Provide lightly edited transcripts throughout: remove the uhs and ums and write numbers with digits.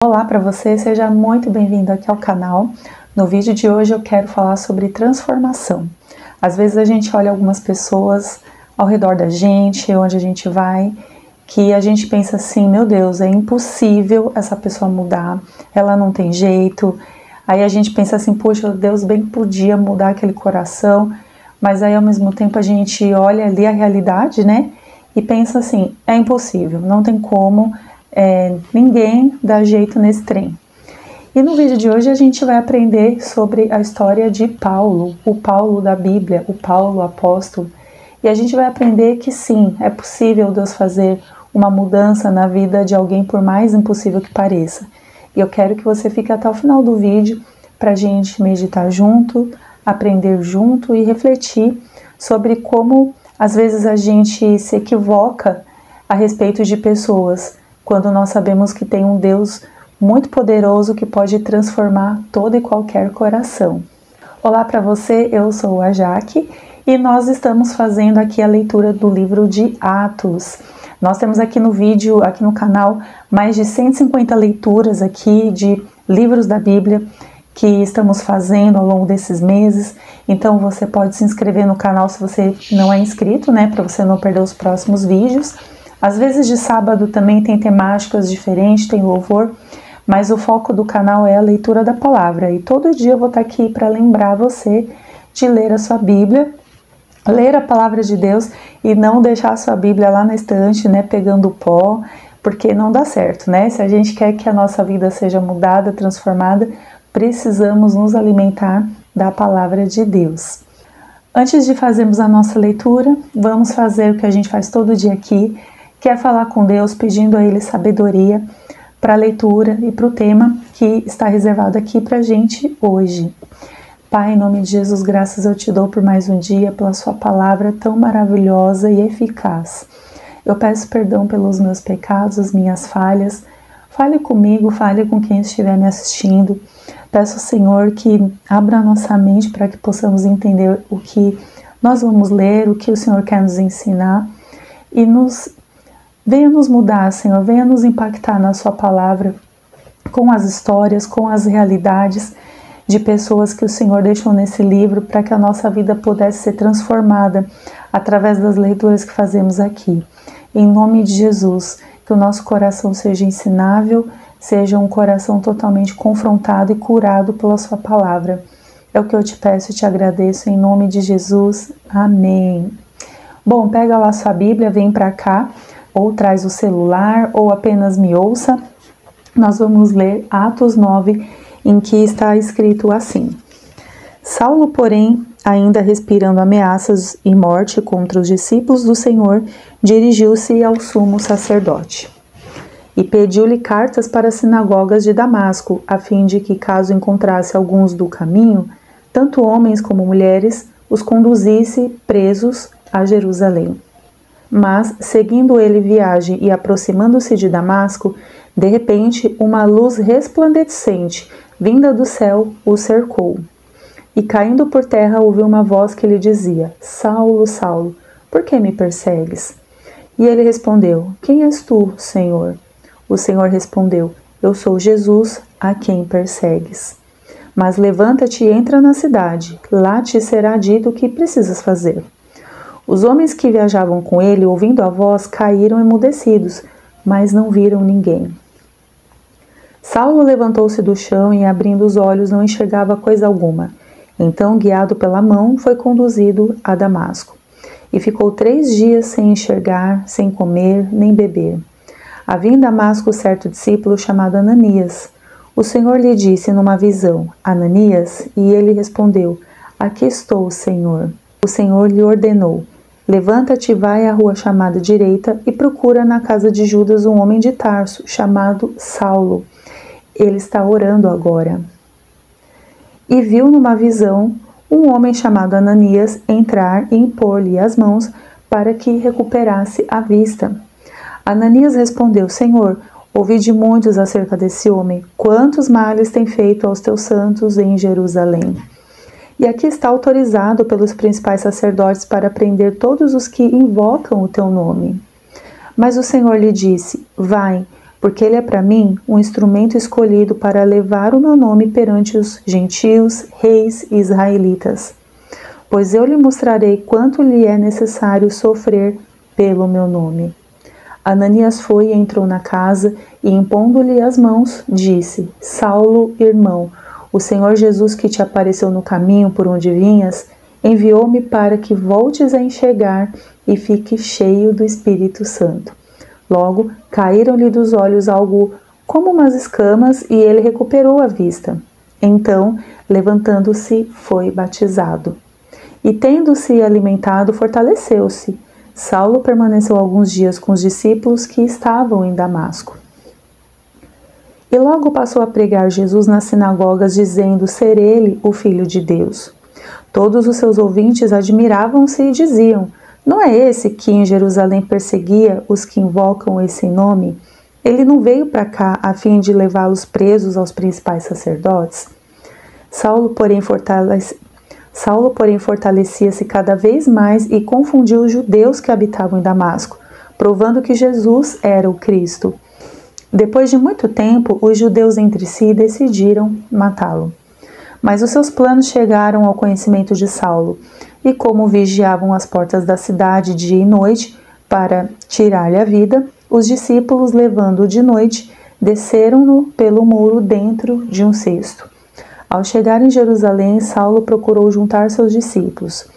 Olá para você, seja muito bem-vindo aqui ao canal. No vídeo de hoje eu quero falar sobre transformação. Às vezes a gente olha algumas pessoas ao redor da gente, onde a gente vai, que a gente pensa assim, meu Deus, é impossível essa pessoa mudar, ela não tem jeito. Aí a gente pensa assim, poxa, Deus bem podia mudar aquele coração, mas aí ao mesmo tempo a gente olha ali a realidade, né? E pensa assim, é impossível, não tem como, ninguém dá jeito nesse trem. E no vídeo de hoje a gente vai aprender sobre a história de Paulo, o Paulo da Bíblia, o Paulo apóstolo. E a gente vai aprender que sim, é possível Deus fazer uma mudança na vida de alguém, por mais impossível que pareça. E eu quero que você fique até o final do vídeo para a gente meditar junto, aprender junto e refletir sobre como às vezes a gente se equivoca a respeito de pessoas, quando nós sabemos que tem um Deus muito poderoso que pode transformar todo e qualquer coração. Olá para você, eu sou a Jaque e nós estamos fazendo aqui a leitura do livro de Atos. Nós temos aqui no vídeo, aqui no canal, mais de 150 leituras aqui de livros da Bíblia que estamos fazendo ao longo desses meses. Então você pode se inscrever no canal se você não é inscrito, né, para você não perder os próximos vídeos. Às vezes de sábado também tem temáticas diferentes, tem louvor, mas o foco do canal é a leitura da palavra. E todo dia eu vou estar aqui para lembrar você de ler a sua Bíblia, ler a palavra de Deus e não deixar a sua Bíblia lá na estante, né, pegando pó, porque não dá certo, né? Se a gente quer que a nossa vida seja mudada, transformada, precisamos nos alimentar da palavra de Deus. Antes de fazermos a nossa leitura, vamos fazer o que a gente faz todo dia aqui, que é falar com Deus, pedindo a Ele sabedoria para a leitura e para o tema que está reservado aqui para a gente hoje. Pai, em nome de Jesus, graças eu te dou por mais um dia, pela sua palavra tão maravilhosa e eficaz. Eu peço perdão pelos meus pecados, as minhas falhas. Fale comigo, fale com quem estiver me assistindo. Peço ao Senhor que abra a nossa mente para que possamos entender o que nós vamos ler, o que o Senhor quer nos ensinar e venha nos mudar, Senhor, venha nos impactar na sua palavra com as histórias, com as realidades de pessoas que o Senhor deixou nesse livro para que a nossa vida pudesse ser transformada através das leituras que fazemos aqui. Em nome de Jesus, que o nosso coração seja ensinável, seja um coração totalmente confrontado e curado pela sua palavra. É o que eu te peço e te agradeço em nome de Jesus. Amém. Bom, pega lá sua Bíblia, vem para cá, ou traz o celular, ou apenas me ouça. Nós vamos ler Atos 9, em que está escrito assim: Saulo, porém, ainda respirando ameaças e morte contra os discípulos do Senhor, dirigiu-se ao sumo sacerdote e pediu-lhe cartas para as sinagogas de Damasco, a fim de que, caso encontrasse alguns do caminho, tanto homens como mulheres, os conduzisse presos a Jerusalém. Mas, seguindo ele viagem e aproximando-se de Damasco, de repente uma luz resplandecente, vinda do céu, o cercou. E caindo por terra ouviu uma voz que lhe dizia: Saulo, Saulo, por que me persegues? E ele respondeu: Quem és tu, Senhor? O Senhor respondeu: Eu sou Jesus, a quem persegues. Mas levanta-te e entra na cidade, lá te será dito o que precisas fazer. Os homens que viajavam com ele, ouvindo a voz, caíram emudecidos, mas não viram ninguém. Saulo levantou-se do chão e, abrindo os olhos, não enxergava coisa alguma. Então, guiado pela mão, foi conduzido a Damasco. E ficou 3 dias sem enxergar, sem comer, nem beber. Havia em Damasco certo discípulo chamado Ananias. O Senhor lhe disse numa visão: Ananias? E ele respondeu: Aqui estou, Senhor. O Senhor lhe ordenou: Levanta-te e vai à rua chamada Direita e procura na casa de Judas um homem de Tarso, chamado Saulo. Ele está orando agora. E viu numa visão um homem chamado Ananias entrar e impor-lhe as mãos para que recuperasse a vista. Ananias respondeu: Senhor, ouvi de muitos acerca desse homem, quantos males tem feito aos teus santos em Jerusalém. E aqui está autorizado pelos principais sacerdotes para prender todos os que invocam o teu nome. Mas o Senhor lhe disse: Vai, porque ele é para mim um instrumento escolhido para levar o meu nome perante os gentios, reis e israelitas. Pois eu lhe mostrarei quanto lhe é necessário sofrer pelo meu nome. Ananias foi e entrou na casa e, impondo-lhe as mãos, disse: Saulo, irmão, o Senhor Jesus que te apareceu no caminho por onde vinhas, enviou-me para que voltes a enxergar e fique cheio do Espírito Santo. Logo, caíram-lhe dos olhos algo como umas escamas e ele recuperou a vista. Então, levantando-se, foi batizado. E tendo-se alimentado, fortaleceu-se. Saulo permaneceu alguns dias com os discípulos que estavam em Damasco. E logo passou a pregar Jesus nas sinagogas, dizendo ser ele o Filho de Deus. Todos os seus ouvintes admiravam-se e diziam: não é esse que em Jerusalém perseguia os que invocam esse nome? Ele não veio para cá a fim de levá-los presos aos principais sacerdotes? Saulo, porém, fortalecia-se cada vez mais e confundia os judeus que habitavam em Damasco, provando que Jesus era o Cristo. Depois de muito tempo, os judeus entre si decidiram matá-lo. Mas os seus planos chegaram ao conhecimento de Saulo, e como vigiavam as portas da cidade dia e noite para tirar-lhe a vida, os discípulos, levando-o de noite, desceram-no pelo muro dentro de um cesto. Ao chegar em Jerusalém, Saulo procurou juntar seus discípulos,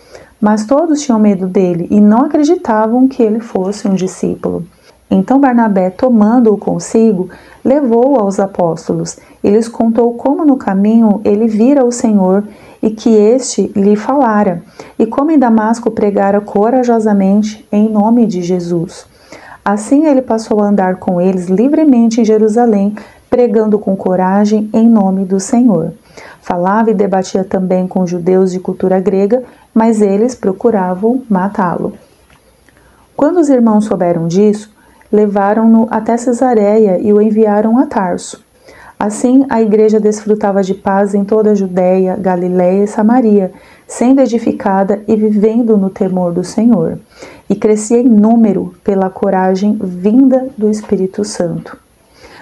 mas todos tinham medo dele e não acreditavam que ele fosse um discípulo. Então Barnabé, tomando-o consigo, levou-o aos apóstolos e lhes contou como no caminho ele vira o Senhor e que este lhe falara, e como em Damasco pregara corajosamente em nome de Jesus. Assim ele passou a andar com eles livremente em Jerusalém, pregando com coragem em nome do Senhor. Falava e debatia também com judeus de cultura grega, mas eles procuravam matá-lo. Quando os irmãos souberam disso, levaram-no até Cesareia e o enviaram a Tarso. Assim, a igreja desfrutava de paz em toda a Judéia, Galiléia e Samaria, sendo edificada e vivendo no temor do Senhor, e crescia em número pela coragem vinda do Espírito Santo.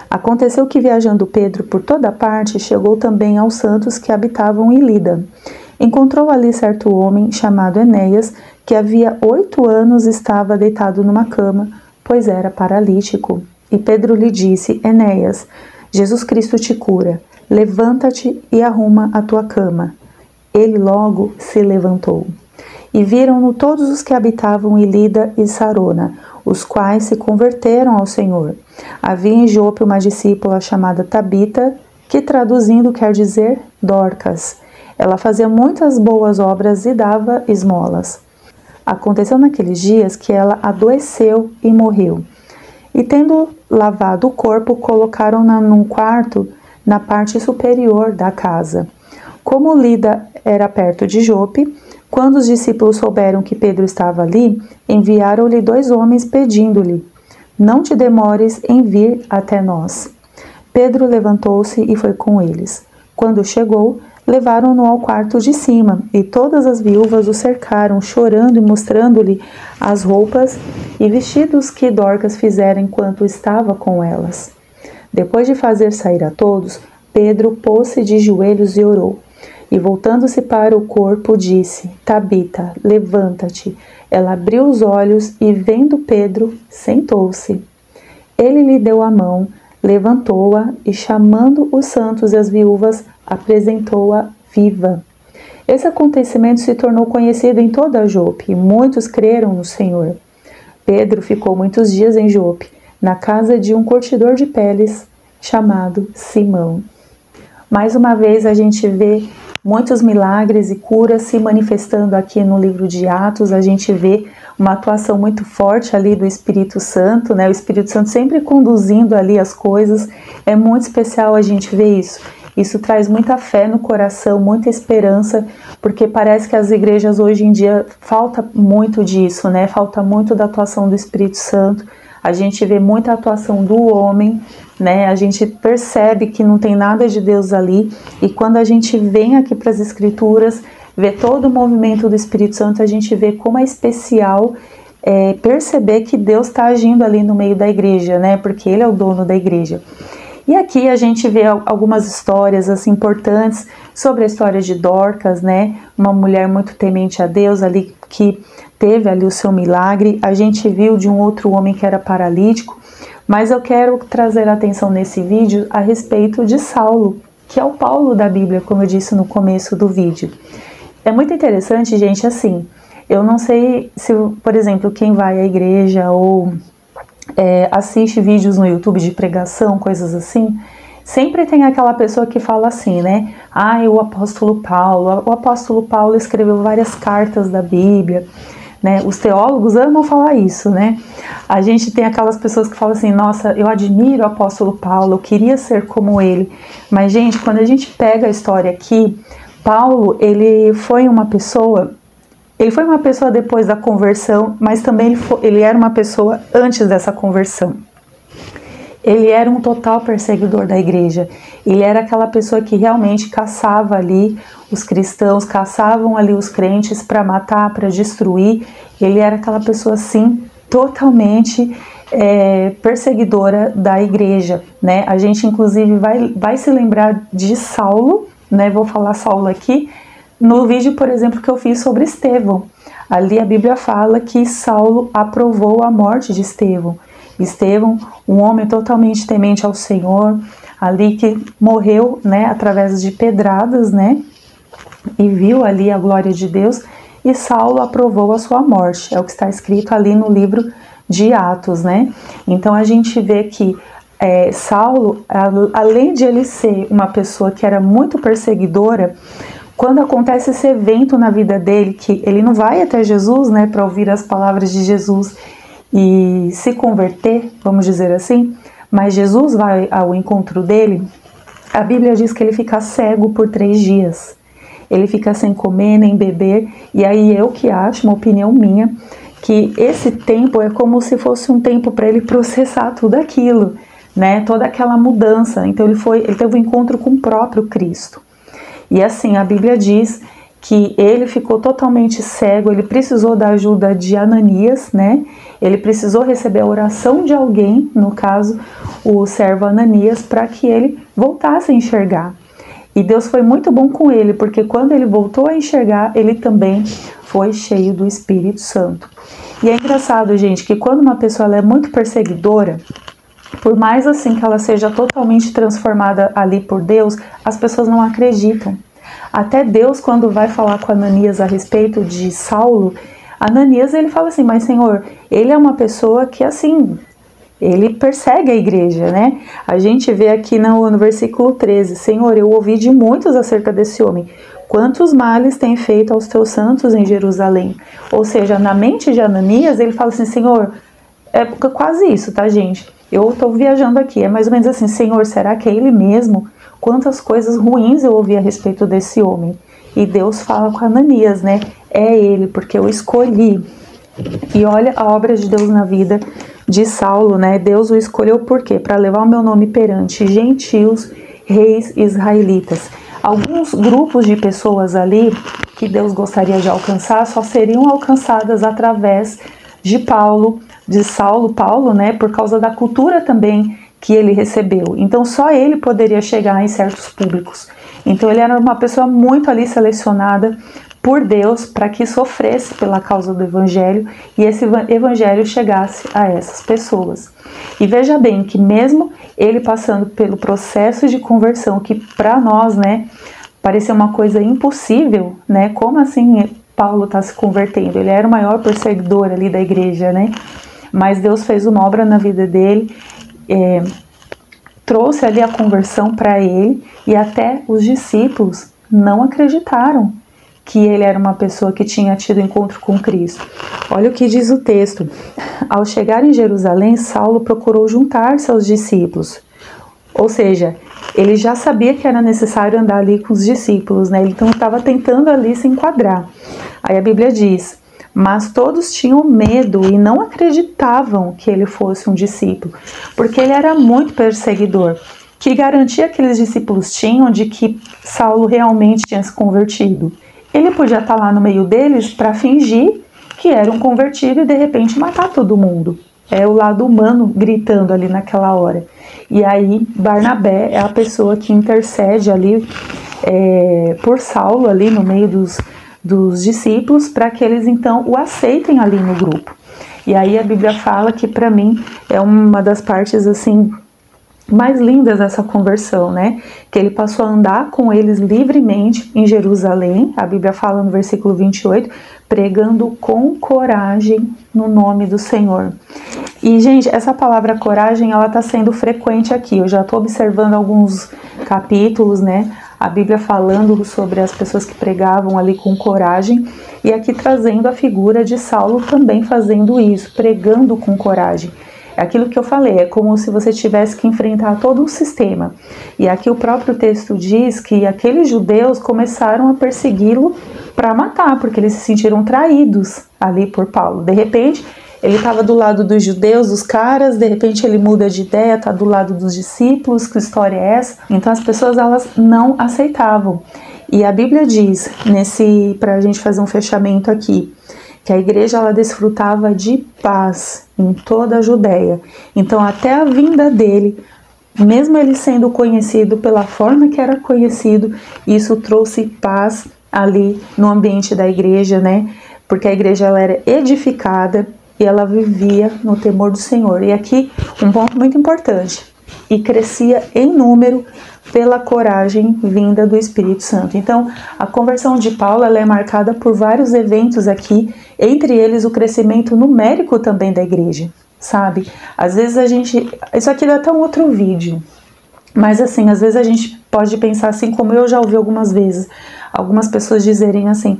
Aconteceu que, viajando Pedro por toda parte, chegou também aos santos que habitavam em Lida. Encontrou ali certo homem chamado Enéas, que havia 8 anos estava deitado numa cama, pois era paralítico. E Pedro lhe disse: Enéas, Jesus Cristo te cura, levanta-te e arruma a tua cama. Ele logo se levantou. E viram-no todos os que habitavam em Lida e Sarona, os quais se converteram ao Senhor. Havia em Jope uma discípula chamada Tabita, que traduzindo quer dizer Dorcas. Ela fazia muitas boas obras e dava esmolas. Aconteceu naqueles dias que ela adoeceu e morreu. E tendo lavado o corpo, colocaram-na num quarto na parte superior da casa. Como Lida era perto de Jope, quando os discípulos souberam que Pedro estava ali, enviaram-lhe 2 homens pedindo-lhe: não te demores em vir até nós. Pedro levantou-se e foi com eles. Quando chegou, levaram-no ao quarto de cima, e todas as viúvas o cercaram, chorando e mostrando-lhe as roupas e vestidos que Dorcas fizera enquanto estava com elas. Depois de fazer sair a todos, Pedro pôs-se de joelhos e orou. E voltando-se para o corpo, disse: Tabita, levanta-te. Ela abriu os olhos e, vendo Pedro, sentou-se. Ele lhe deu a mão, levantou-a e, chamando os santos e as viúvas, apresentou-a viva. Esse acontecimento se tornou conhecido em toda a Jope, e muitos creram no Senhor. Pedro ficou muitos dias em Jope, na casa de um curtidor de peles, chamado Simão. Mais uma vez a gente vê muitos milagres e curas se manifestando aqui no livro de Atos. A gente vê uma atuação muito forte ali do Espírito Santo, né? O Espírito Santo sempre conduzindo ali as coisas. É muito especial a gente ver isso. Isso traz muita fé no coração, muita esperança, porque parece que as igrejas hoje em dia falta muito disso, né? Falta muito da atuação do Espírito Santo. A gente vê muita atuação do homem, né? A gente percebe que não tem nada de Deus ali, e quando a gente vem aqui para as Escrituras, vê todo o movimento do Espírito Santo, a gente vê como é especial perceber que Deus está agindo ali no meio da igreja, né? Porque Ele é o dono da igreja. E aqui a gente vê algumas histórias assim, importantes sobre a história de Dorcas, né? Uma mulher muito temente a Deus ali, que teve ali o seu milagre. A gente viu de um outro homem que era paralítico, mas eu quero trazer a atenção nesse vídeo a respeito de Saulo, que é o Paulo da Bíblia, como eu disse no começo do vídeo. É muito interessante, gente, assim, eu não sei se, por exemplo, quem vai à igreja ou assiste vídeos no YouTube de pregação, coisas assim, sempre tem aquela pessoa que fala assim, né? O apóstolo Paulo escreveu várias cartas da Bíblia, né? Os teólogos amam falar isso, né? A gente tem aquelas pessoas que falam assim, nossa, eu admiro o apóstolo Paulo, eu queria ser como ele. Mas, gente, quando a gente pega a história aqui, Paulo, ele foi uma pessoa depois da conversão, mas também ele era uma pessoa antes dessa conversão. Ele era um total perseguidor da igreja. Ele era aquela pessoa que realmente caçava ali os cristãos, caçavam ali os crentes para matar, para destruir. Ele era aquela pessoa, assim, totalmente perseguidora da igreja, né? A gente, inclusive, vai se lembrar de Saulo, né? Vou falar Saulo aqui, no vídeo, por exemplo, que eu fiz sobre Estevão. Ali a Bíblia fala que Saulo aprovou a morte de Estevão. Estevão, um homem totalmente temente ao Senhor, ali que morreu, né, através de pedradas, né, e viu ali a glória de Deus, e Saulo aprovou a sua morte. É o que está escrito ali no livro de Atos, né? Então a gente vê que Saulo, além de ele ser uma pessoa que era muito perseguidora, quando acontece esse evento na vida dele, que ele não vai até Jesus, né, para ouvir as palavras de Jesus e se converter, vamos dizer assim, mas Jesus vai ao encontro dele, a Bíblia diz que ele fica cego por 3 dias. Ele fica sem comer nem beber, e aí eu que acho, uma opinião minha, que esse tempo é como se fosse um tempo para ele processar tudo aquilo, né, toda aquela mudança. Então ele teve um encontro com o próprio Cristo. E assim, a Bíblia diz que ele ficou totalmente cego, ele precisou da ajuda de Ananias, né? Ele precisou receber a oração de alguém, no caso, o servo Ananias, para que ele voltasse a enxergar. E Deus foi muito bom com ele, porque quando ele voltou a enxergar, ele também foi cheio do Espírito Santo. E é engraçado, gente, que quando uma pessoa ela é muito perseguidora, por mais assim que ela seja totalmente transformada ali por Deus, as pessoas não acreditam. Até Deus, quando vai falar com Ananias a respeito de Saulo, Ananias ele fala assim, mas Senhor, ele é uma pessoa que assim, ele persegue a igreja, né? A gente vê aqui no versículo 13, Senhor, eu ouvi de muitos acerca desse homem, quantos males tem feito aos teus santos em Jerusalém. Ou seja, na mente de Ananias, ele fala assim, Senhor, é quase isso, tá, gente? Eu estou viajando aqui, é mais ou menos assim, Senhor, será que é ele mesmo? Quantas coisas ruins eu ouvi a respeito desse homem. E Deus fala com Ananias, né? É ele, porque eu escolhi. E olha a obra de Deus na vida de Saulo, né? Deus o escolheu por quê? Para levar o meu nome perante gentios, reis israelitas. Alguns grupos de pessoas ali que Deus gostaria de alcançar só seriam alcançadas através de Paulo, de Paulo, né, por causa da cultura também que ele recebeu. Então só ele poderia chegar em certos públicos. Então ele era uma pessoa muito ali selecionada por Deus para que sofresse pela causa do evangelho e esse evangelho chegasse a essas pessoas. E veja bem que mesmo ele passando pelo processo de conversão, que para nós, né, parecia uma coisa impossível, né, como assim Paulo está se convertendo? Ele era o maior perseguidor ali da igreja, né? Mas Deus fez uma obra na vida dele, trouxe ali a conversão para ele, e até os discípulos não acreditaram que ele era uma pessoa que tinha tido encontro com Cristo. Olha o que diz o texto. Ao chegar em Jerusalém, Saulo procurou juntar-se aos discípulos. Ou seja, ele já sabia que era necessário andar ali com os discípulos, né? Então estava tentando ali se enquadrar. Aí a Bíblia diz, mas todos tinham medo e não acreditavam que ele fosse um discípulo, porque ele era muito perseguidor. Que garantia aqueles discípulos tinham de que Saulo realmente tinha se convertido? Ele podia estar lá no meio deles para fingir que era um convertido e de repente matar todo mundo. É o lado humano gritando ali naquela hora. E aí Barnabé é a pessoa que intercede ali por Saulo ali no meio dos discípulos, para que eles então o aceitem ali no grupo. E aí a Bíblia fala que para mim é uma das partes assim mais lindas dessa conversão, né? Que ele passou a andar com eles livremente em Jerusalém. A Bíblia fala no versículo 28, pregando com coragem no nome do Senhor. E, gente, essa palavra coragem, ela tá sendo frequente aqui. Eu já tô observando alguns capítulos, né? A Bíblia falando sobre as pessoas que pregavam ali com coragem, e aqui trazendo a figura de Saulo também fazendo isso, pregando com coragem. É aquilo que eu falei, é como se você tivesse que enfrentar todo um sistema. E aqui o próprio texto diz que aqueles judeus começaram a persegui-lo para matar, porque eles se sentiram traídos ali por Paulo. De repente, ele estava do lado dos judeus, dos caras, de repente ele muda de ideia, está do lado dos discípulos, que história é essa? Então as pessoas, elas não aceitavam. E a Bíblia diz, para a gente fazer um fechamento aqui, que a igreja ela desfrutava de paz em toda a Judéia. Então até a vinda dele, mesmo ele sendo conhecido pela forma que era conhecido, isso trouxe paz ali no ambiente da igreja, né? Porque a igreja ela era edificada e ela vivia no temor do Senhor. E aqui um ponto muito importante, e crescia em número pela coragem vinda do Espírito Santo. Então, a conversão de Paulo ela é marcada por vários eventos aqui, entre eles o crescimento numérico também da igreja, sabe? Às vezes isso aqui dá até um outro vídeo, mas assim, às vezes a gente pode pensar assim, como eu já ouvi algumas vezes, algumas pessoas dizerem assim,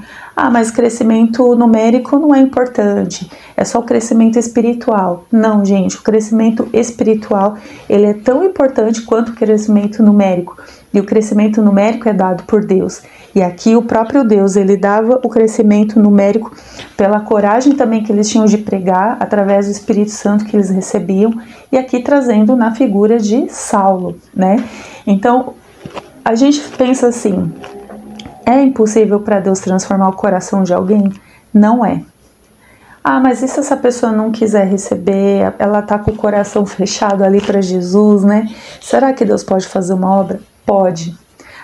mas crescimento numérico não é importante, é só o crescimento espiritual. Não, gente, o crescimento espiritual, ele é tão importante quanto o crescimento numérico. E o crescimento numérico é dado por Deus. E aqui o próprio Deus, ele dava o crescimento numérico pela coragem também que eles tinham de pregar, através do Espírito Santo que eles recebiam, e aqui trazendo na figura de Saulo, né? Então, a gente pensa assim, é impossível para Deus transformar o coração de alguém? Não é. Mas e se essa pessoa não quiser receber, ela tá com o coração fechado ali para Jesus, né? Será que Deus pode fazer uma obra? Pode.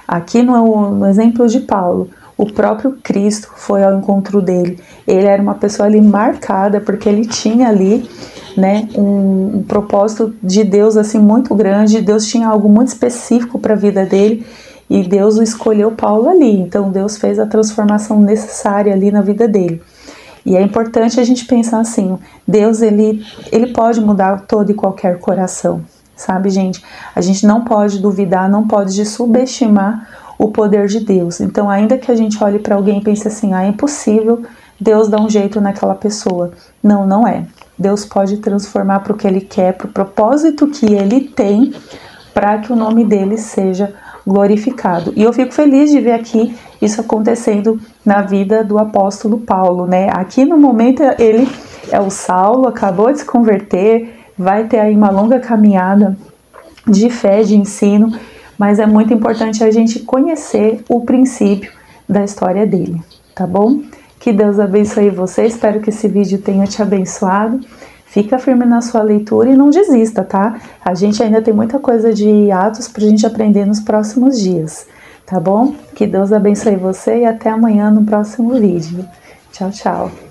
Aqui no exemplo de Paulo, o próprio Cristo foi ao encontro dele. Ele era uma pessoa ali marcada, porque ele tinha ali, né, um propósito de Deus assim muito grande. Deus tinha algo muito específico para a vida dele, e Deus o escolheu Paulo ali. Então Deus fez a transformação necessária ali na vida dele. E é importante a gente pensar assim, Deus ele pode mudar todo e qualquer coração, sabe, gente? A gente não pode duvidar, não pode subestimar o poder de Deus. Então, ainda que a gente olhe para alguém e pense assim, é impossível Deus dar um jeito naquela pessoa. Não, não é. Deus pode transformar para o que Ele quer, para o propósito que Ele tem, para que o nome dele seja glorificado. E eu fico feliz de ver aqui isso acontecendo na vida do apóstolo Paulo, né? Aqui no momento ele é o Saulo, acabou de se converter, vai ter aí uma longa caminhada de fé, de ensino, mas é muito importante a gente conhecer o princípio da história dele, tá bom? Que Deus abençoe você, espero que esse vídeo tenha te abençoado. Fica firme na sua leitura e não desista, tá? A gente ainda tem muita coisa de Atos pra gente aprender nos próximos dias, tá bom? Que Deus abençoe você e até amanhã no próximo vídeo. Tchau, tchau!